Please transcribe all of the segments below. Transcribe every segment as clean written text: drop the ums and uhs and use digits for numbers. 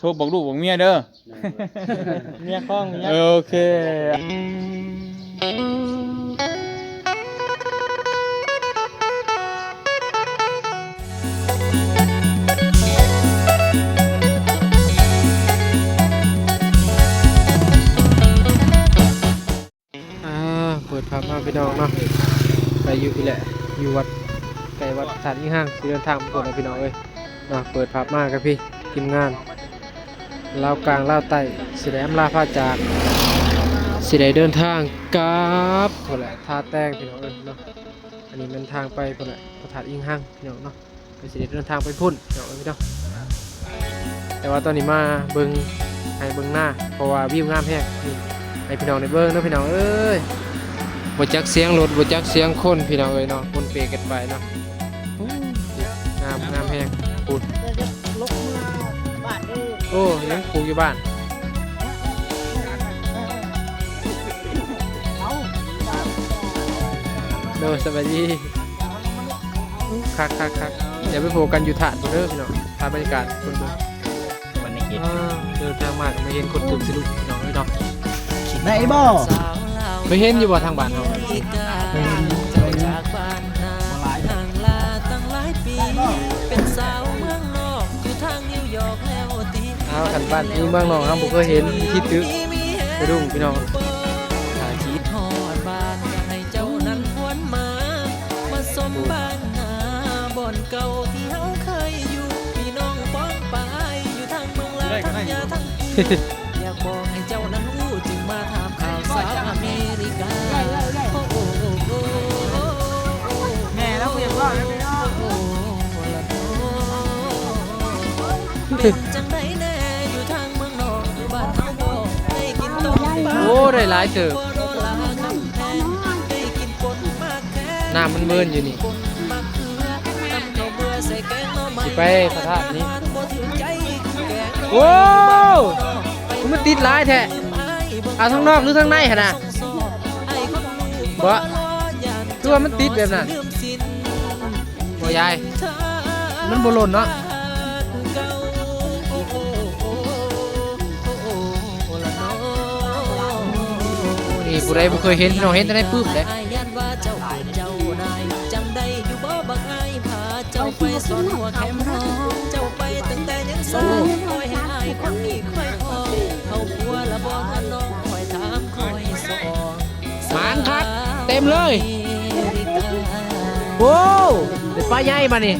โทรบอกลูกบอกเมียเด้อ เมียคล้องเมีย โอเคเปิดภาพมาพี่น้องเนาะไปอยู่พี่แหละอยู่วัดไก่วัดสถานที่ห้างสิเดินทางไปก่อนนะพี่น้องเอ้ยเนาะเปิดภาพมาครับพี่ทีมงานลาวกลางลาวใต้สิได้อำลาพาจากสิได้เดินทางกลับพุ่นแหละท่าแต้งพี่น้องเอ้ยเนาะอันนี้มันทางไปพุ่นแหละพระธาตุอิงห้างพี่น้องเนาะไปสิได้เดินทางไปพุ่นพี่น้องเอ้ยพี่น้องแต่ว่าตอนนี้มาเบิ่งให้เบิ่งหน้าเพราะว่าวิวงามแฮงนี่ให้พี่น้องได้เบิ่งเนาะพี่น้องเอ้ยบ่จักเสียงรถบ่จักเสียงคนพี่น้องเอ้ยเนาะคนเปกันไปเนาะงามงามแฮงพูดโอ้ยังปลูกอยู่บ้านโดสวัสดีคักเดี๋ยวไปโผล่กันอยู่ถาดเด้อพี่น้องถ่ายบรรยากาศคนเบิ่ง วันนี้กิน เดินทางมากไม่เห็นคนตื่นสนุกพี่น้องเอ้ยเนาะ ได้บ่ ไม่เห็นอยู่บ่ทางบ้านเฮาเอาขันบ้านนี้เมืองนองครับผมก็เห็นคิดถึงไปดูพี่น้องเก่าที่เฮาเคยอยู่พี่น้องป้องไปอยู่ทางเมืองลาวทั้งยาทั้งอยากบอกให้เจ้านั้นรู้จึงมาถามข่าวสาวอเมริกาโอ้โอ้โอ้แม่แล้วเพียงว่าแล้วพี่น้องเป็นจังไดแน่อยู่ทางเมืองนอกอยู่บ้านเฮาบ่ได้กินต้มปลา โอ้ได้หลายเติบน้ำมันเมินอยู่นี่สิไปพระธาตุนี้โอ้มันติดหลายแท้เอาทางนอกหรือทางในหั่นน่ะบ่คือว่ามันติดแบบนั้นบ่ยายมันบ่หล่นเนาะนี่ผู้ใดบ่เคยเห็นพี่น้องเห็นแต่ในปึ๊บเด้จำได้อยู่บ่บักอายพาเจ้าไปสอนหัวแคมป์เจ้าไปตั้งแต่ยังสาวคอยให้อายคนนี้คอยพอเขาผัวละบอกว่าน้องคอยถามคอยสอนหางคักเต็มเลยโอ้เด็ดปลาใหญ่มานี่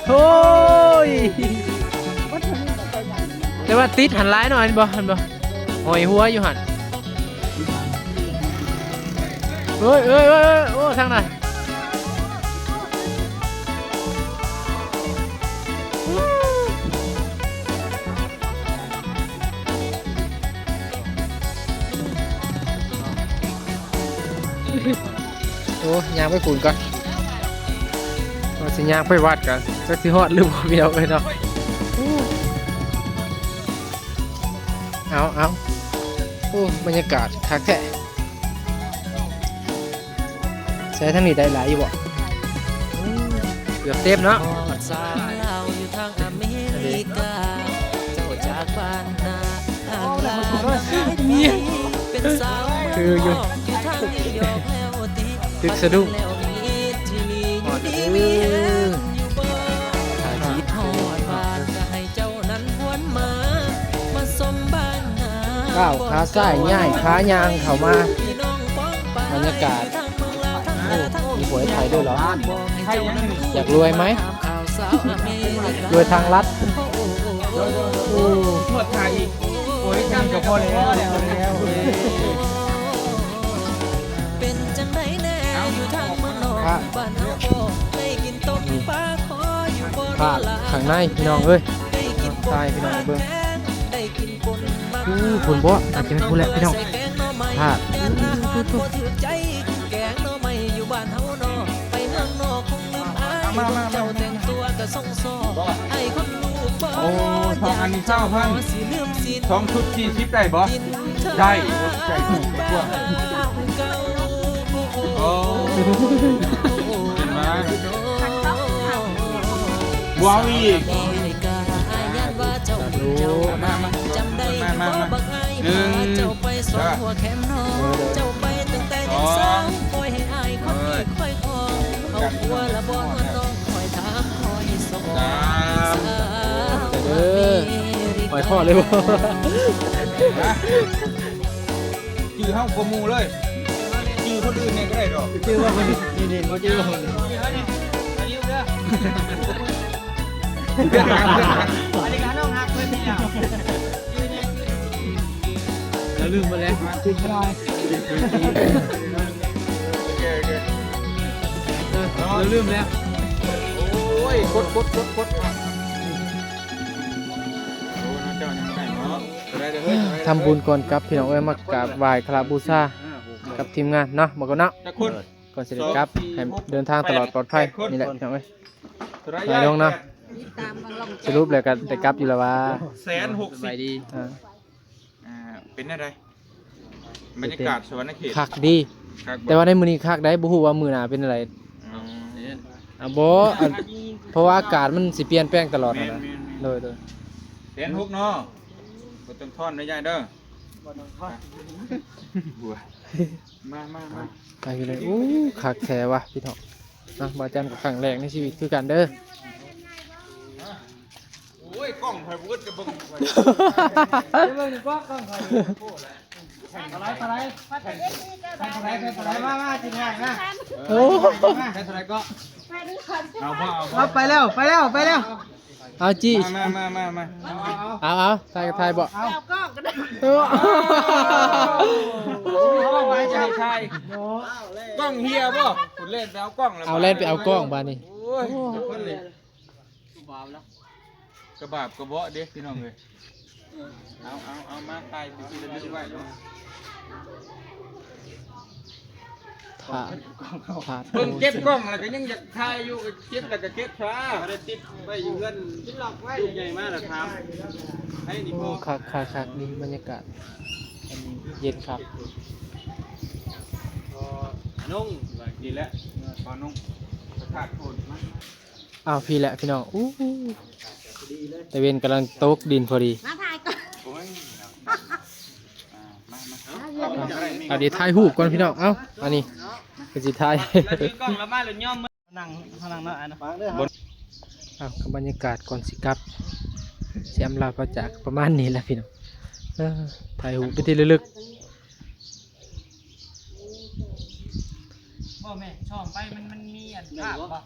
โอ้ยแต่ว่าติดหันร้ายหน่อยบ่หันบ่หอยหัวอยู่หันเฮ้ยโอ้ทางไหนโอ้ยางไปฝุ่นก่อนเราสิยางไปวัดกันจะสิฮอดหรือบ่เดียวเลยเนาะเอาโอ้บรรยากาศคักแท้ใช้ทั้งนี้ได้หลายอยู่บ่เกือบเต็มเนาะคืออยู่ตึกสะดุ้งก้าวขาซ้ายง่ายขายางเข้ามาบรรยากาศมีหวยไทยด้วยเหรออยากรวยไหมรวยทางลัดหมดไทยโอ้ยจำกับพ่อแล้วเป็นจังไดแน่อยู่ทางเมืองนอกบ้านเฮาบ่ได้กินต้มปลาขออยู่บ่รอลาข้างในพี่น้องเอ้ยใช่พี่น้องเบิ่งผลบ่อาจจะไม่พูดแหละพี่น้องพลาดแกงหน่อไม้อยู่บ้านเฮาเนาะไปเมืองนอกคงลืมอายเจ้าแต่งตัวก็ส่งซ้อไอ้คนลูกบ่โอ้ทองอันนี้9,000สิลืมสิทองชุด40ได้บ่ได้ใจถูกกว่าโอ้เห็นไหมว้าวอีก เจ้าจำได้บ่บักอ้ายพาเจ้าไปสองหัวแคมน้องเจ้าไปตั้งแต่ยังสาวปล่อยให้อ้ายคนนี้ค่อยคองเอาผัวละบ่ว่าน้องคอยถามคอยสอน เด้อปล่อยพ่อเลยบ่ จื้อเฮาบ่มูเลยจื้อคนอื่นเนี่ยก็ได้ดอก ชื่อว่าคนนี่บ่ชื่อว่าคนแล้วลืมมาแล้วจริงได้เราลืมแล้ว โอ้ยกดโอ้เจ้ายังได้เนาะได้เด้อเฮ้ย ทำบุญก่อนกับพี่น้องเอ้ยมากราบไหว้คราบูชากับทีมงานเนาะบอกกันเนาะ จักคน ก่อนเสด็จครับให้เดินทางตลอดปลอดภัยนี่แหละพี่น้องเอ้ยไปลงเนาะสรุปเลยกันแต่กลับอยู่แล้วว่า 160ดี เป็นอะไรบรรยากาศสวรรค์เขต คักดีแต่ว่าในมื้อนี้คักได้บ่ฮู้ว่ามื้อหน้าเป็นอะไรบ่เพราะว่าอากาศมันสิเปลี่ยนแปลงตลอดนะโดย 160เนาะบ่ต้องทอนได้ยายเด้อบ่ต้องทอนบัวมา ไปเลยอู้คักแท้ว่ะพี่น้องนะบ่จันก็ครั้งแรกในชีวิตคือกันเด้อ โอ้ยกล้องไผบ่จะเบิ่ง โอ้ เอาไปแล้ว เอาจี้ มา เอาถ่ายบ่ เอากล้องก็ได้ ไว้ใจใครกล้องเฮียบ่คุณเล่นไปเอากล้องแล้ว เอาเล่นไปเอากล้องบ้านนี่ โอ้ยคนเลยกระบาบกระเบาะเด้พี่น้องเอ้ยเอามาตายสิระลึกไว้เนาะ ถาด เพิ่งเก็บกล้องแล้วก็ยังอยากถ่ายอยู่ก็เก็บแล้วก็เก็บช้าบ่ได้ติดไว้อยู่เงินติดหลอกไว้ใหญ่มากนะครับให้นี่พอ คักดีบรรยากาศอันนี้เย็นครับ นุ่งดีแล้วพอนุ่งประทาดโคนมา อ้าวพี่แหละพี่น้องอู้แต่เวนกำลังตกดินพอดี มาถ่ายก่อน โอ้ยมา เอาเดี๋ยวถ่ายรูปก่อนพี่น้องเอ้าอันนี้เป็นสิถ่าย กล้องละมาหรือย่อมนั่งเนาะอันนะ อ้าวกับบรรยากาศก่อนสิครับเสียมเราก็จากประมาณนี้แหละพี่น้องถ่ายรูปไปที่ระลึก บ่แม่ชอบไปมันมีอันภาพบ่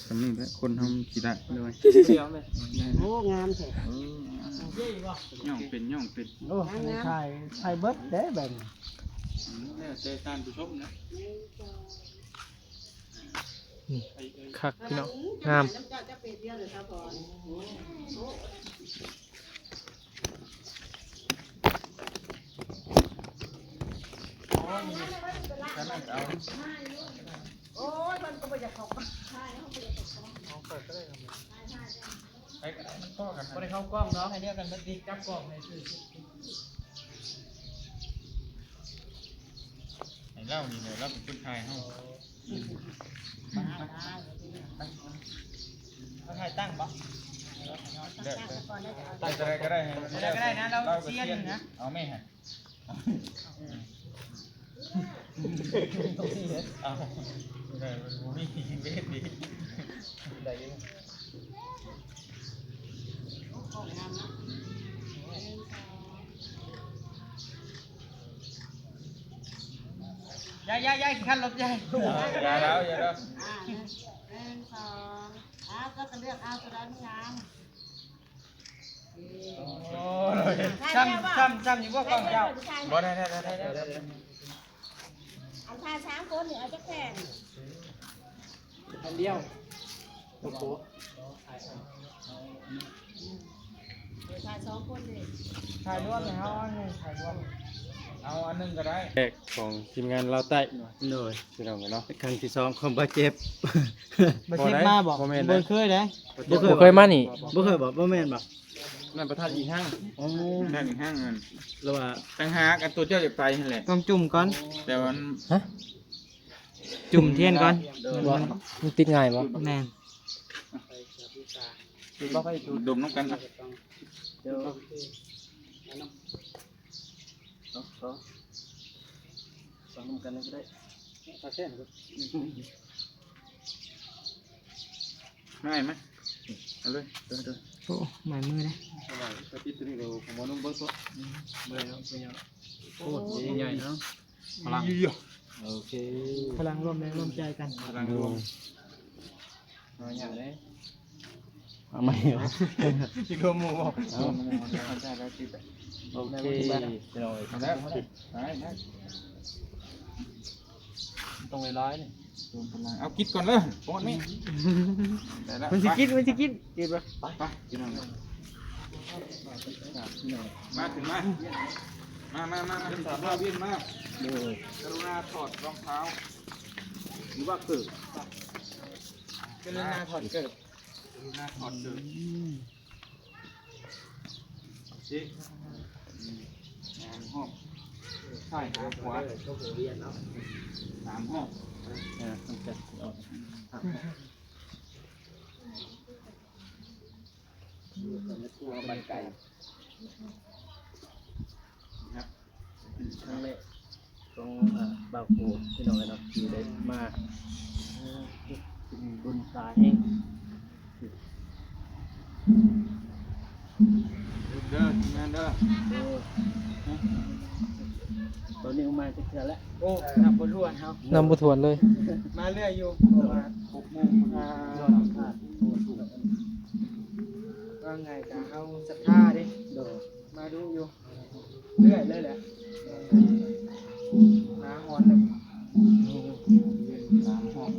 สำนึกแล้วคนทำกี่ได้เลย โอ้งามแท้ ย่องเป็น โอ้ถ่ายเบิดเด้แบบ แล้วแต่ท่านผู้ชมนะ นี่คักพี่น้องงาม น้ำเจ้าจะเป็ดเดียวหรือครับพ่อโอ้ยมันก็บ่จะขอบ บ่ได้เข้ากล้องเนาะให้เรียกกันบัดนี้จับกล้องให้ซื่อ ให้เล่านี่เลยเล่าเป็นคนไทยเฮา เราถ่ายตั้งบ่ ตั้งอะไรก็ได้ ก็ได้นะเราเซียนอยู่นะ เอาไม่ฮะเอาได้มีเวทดีได้ยัง ยายขั้นรถยาย อย่าแล้ว 1 2อ้าวก็เลือกเอาตัวนั้นงาม ซ้ำอยู่ว่ากล้องเจ้า บ่ได้ อันทา3คนนี่เอาจักแผ่น อันเดียว ทา2คนนี่ ถ่ายรวมให้เฮาอันนึงถ่ายรวม เอาอันนึงก็ได้ แรกของทีมงานเราใต้โดยพี่น้องกันเนาะครั้งที่2ของบาดเจ็บ บ่เช็คมาบ่ บ่แม่น บ่ นะ เคยเด้ บ่เคยมานี่ บ่เคยบ่แม่นบ่ นั่นประธานอีห้าง อ๋อ นั่นอีห้างเงิน แล้วว่า ตั้งหากอันตัวเจ้าจะไปนั่นแหละ ต้องจุ่มก่อน แต่ว่า ฮะ จุ่มเทียนก่อน ว่ามันติดง่ายบ่ แม่น ดูบ่ไปดู ดมน้ำกันนะ เดี๋ยว สองกันเลยก็ได้ เอาเส้นก่อน ง่ายไหมเอาเลยเดิน โอ้หมายมือนะ เอาไว้สติตัวนี้เราของมันนุ่มเบิ้ลตัว เมื่อยแล้วเป็นยัง โอ้ยใหญ่เนาะพลัง โอเค พลังร่วมแรงร่วมใจกัน พลังรวมเอาอย่างนี้ เอาใหม่เหรอ ที่รวมหมู่บอกเอาใช่แล้วติด โอเคพี่น้อง เอาแล้วติดได้ ต้องไปร้อยนี่ รวมพลังเอากิดก่อนเลยโอ้ยนี่ได้แล้ว มันสิกินกินกินไป ไปกินเอามาถึงมาเป็นสามรอบวิ่งมาก เลย กรุณาถอดรองเท้าหรือว่าเกิด เป็นหน้าถอดเกิด กรุณาถอดเกิดสิงานห้องใช่หาหัว3 ห้อง ต้องจัดออก บันไก่ ครั้งแรกต้องบ่าวโคพี่น้องเนาะที่ได้มาบุญตาเอง เด้อทีมงานเด้อ ตอนนี้มาจะเทื่อแล้ว โอ้นับบนล้วนเฮาน ำบุถวนเลย มาเรื่อยอยู่ประมาณ 6 โมง ยอดขาด ว่าไงจะเอาศรัทธาดิ โดด มาดูอยู่เรื่อยเลยแหละน้าหอนเลย 3 ห้อง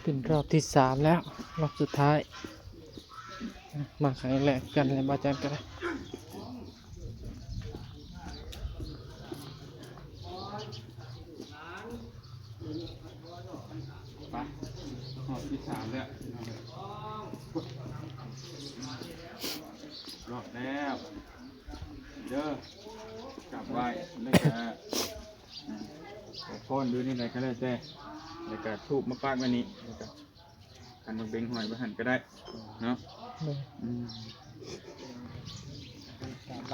เป็นรอบที่3แล้วรอบสุดท้ายมาครั้งแรกกันเลยบาจันกันเลย ไปหอบที่3แล้วรอบแล้วเด้อกลับไหว้แล้วก็ขอพรดูนี่ไหนก็ได้แต่แล้วก็ทูบมาปากไว้นี้แล้วก็หันมาเบ่งหอยมาหันก็ได้เนาะอืม นะครับ ไป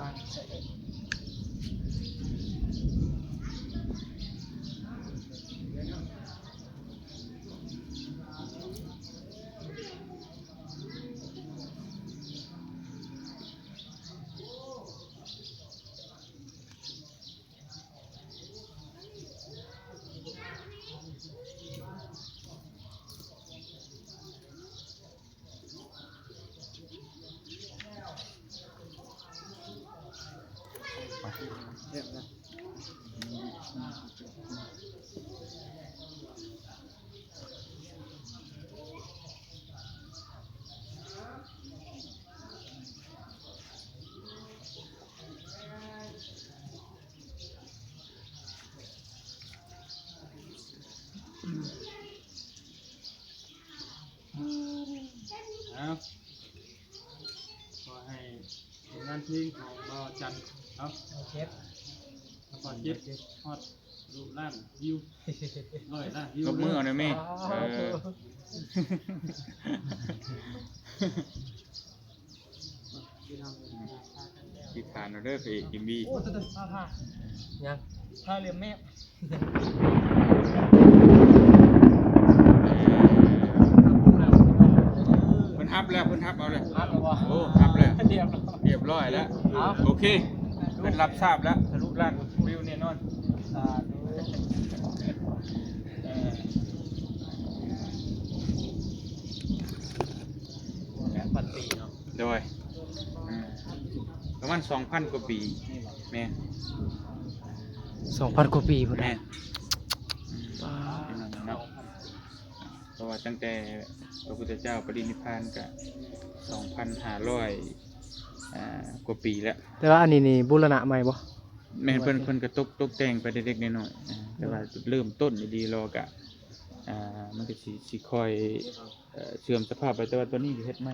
วางใส่ เรียบร้อยเอาขอให้ผลงานเพลงของบ่าวจันทร์เอาเช็ดก่อนเย็บฮอดรูปล้านวิว100 ล้านวิว ยกมือเอาหน่อยแม่ที่ผ่านเราเด้อพี่กิมบี้ โอ้ตัวท่า ยัง ท่าเรือแม่ เพิ่นฮับแล้วเพิ่นฮับเอาเลย ครับแล้วบ่ โอ้ฮับแล้ว เรียบร้อย เรียบร้อยแล้ว เอา โอเคเป็นรับทราบแล้วทะลุล้านวิวแน่นอน สาธุ 2,000 กว่าปีแม่น 2,000 กว่าปีพุ่น แม่ น่ะ นเนาะเพราะว่าตั้งแต่พระพุทธเจ้าปรินิพพานก็2,500กว่าปีแล้ว แต่ว่าอันนี้นี่บูรณะใหม่บ่ แม่นเพิ่นก็ตกแต่งไปเล็กๆน้อยๆแต่ว่าเริ่มต้นดีๆรอกะมันก็สิค่อยเสื่อมสภาพไปแต่ว่าตัวนี้เฮ็ดใหม่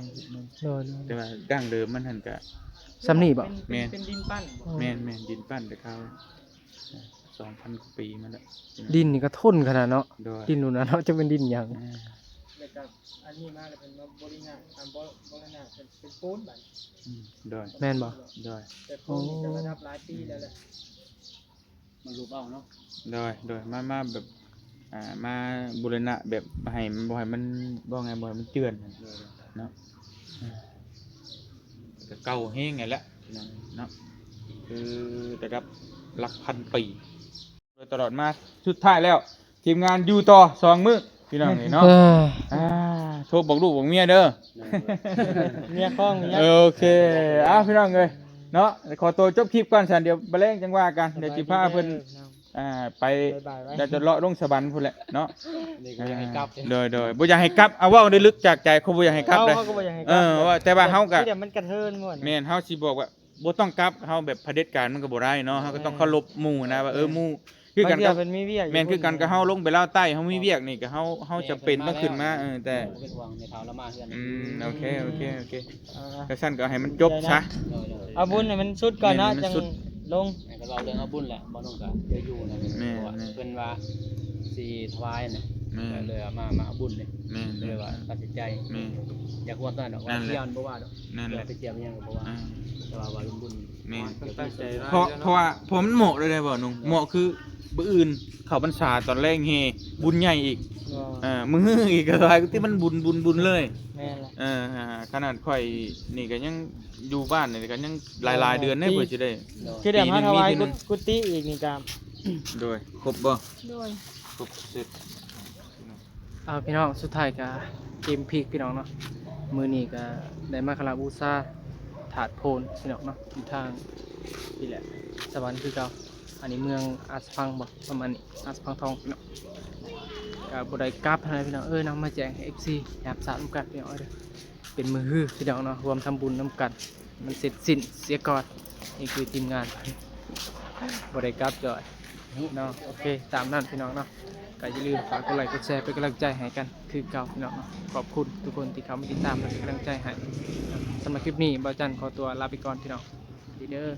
โดย แต่ว่าดั้งเดิมมันหั่นก็ ซ้ำนี่บ่ แม่น เป็นดินปั้นบ่ แม่นดินปั้นแต่เขา2,000 กว่าปีมาแล้ว ดินนี่ก็ทนขนาดเนาะ โดย ดินนู่นน่ะเนาะจะเป็นดินหยัง แล้วก็อันนี้มาก็เป็นว่าบริณะตามบริณะเป็นปูนบัด โดย แม่นบ่ โดย แต่ปูนนี่ก็ระดับหลายปีแล้วแหละ มันรูปเอาเนาะ โดยมาแบบมาบูรณะแบบให้มันบ่ให้มันบ่ไงบ่ให้มันเจือนเนาะก็เก่าแฮงไงแหละเนาะคือระดับหลักพันปีโดยตลอดมาสุดท้ายแล้วทีมงานอยู่ต่อ2 มื้อพี่น้องนี่เนาะ เออ โทรบอกลูกบอกเมียเด้อ เมียคล้องเมีย โอเคพี่น้องเอ้ยเนาะขอตัวจบคลิปก่อนสันเดี๋ยวบ่แรงจังว่ากันเดี๋ยวสิพาเพิ่นไป บายๆไว้ เดี๋ยวจะเลาะลงสวรรค์พุ่นแหละเนาะ นี่ก็ให้กลับ โดยบ่อยากให้กลับเอาเว้าได้ลึกจากใจเขาบ่อยากให้กลับเลย เขาก็บ่อยากให้ก เอ ลับ อว่าแต่ว่าเฮาก็ เดี๋ยวมันกระเทินหมด แม่นเฮาสิบอกว่าบ่ต้องกลับเฮาแบบเผด็จการมันก็บ่ได้เนาะเฮาก็ต้องเคารพหมู่นะว่าหมู่คือกัน บางเดี๋ กั ย บ วเป็นมีเวียอยู่ แม่นคือกันกับเฮาลงไปลาวใต้เฮามีเวียกนี่ก็เฮาจำเป็นต้องขึ้นมาแต่ เป็นห่วงในเท้าละมาเฮือน โอเค อ่า ก็ซั่นก็ให้มันจบซะ เอาบุญให้มันสุดก่อนนะ ให้มัน จัง สุด ลง ก็เราเรื่องเอาบุญแหละบ่ต้องก็เดี๋ยวอยู่นะเพิ่นว่าสิถวายน่ะ แม่น เลยมาเอาบุญเลย แม่น เลยว่าตัดสินใจ แม่น อยากควรตอนดอกว่า นั่นแหละ เที่ยวบ่ว่าดอก นั่นแหละ ไปเที่ยวยังบ่ว่า อ่า แต่ว่าบุญ แม่น ตั้งใจ เพราะว่าผมมันเหมาะเลยได้บ่นุ่งเหมาะคือมื้ออื่นเข้าพรรษาตอนแรกเฮบุญใหญ่อีกมื้ออีกก็หลายที่มันบุญเลย แม่นละ ขนาดข่อยนี่ก็ยังอยู่บ้านนี่ก็ยังหลายๆเดือนได้เพื่อจะได้ คือเดี๋ยวมาถวาย ปีหนึ่ง กุฏิอีกนี่ก็ โดยครบบ่ ด้วย ครบเสร็จ เอาพี่น้องสุดท้ายก็เกมพลิกพี่น้องเนาะมื้อนี้ก็ได้มาคาราบูซาถาดโพนพี่น้องเนาะอยู่ทางนี่แหละสวรรค์คือเก่าอันนี้เมืองอาสพังบ่ประมาณนี้อาสพังทองพี่น้องก็บ่ได้กลับให้พี่น้องนำมาแจ้งให้ FC ยามสามกันพี่น้องเด้อเป็นมื้อฮือพี่น้องเนาะรวมทำบุญนํกัน มันเสร็จสิ้นเสียก่อนนี่คือทีมงาน บ่ได้กลับจอยเนาะโอเคตามนั้นพี่น้องเนาะก็อย่าลืมฝากกดไลค์กดแชร์เป็นกำลังใจให้กันคือเก่าพี่น้องเนาะขอบคุณทุกคนที่เข้ามาติดตามและเป็นกำลังใจให้สำหรับคลิปนี้บ่าวจันขอตัวลาไปก่อนพี่น้องดีเด้อ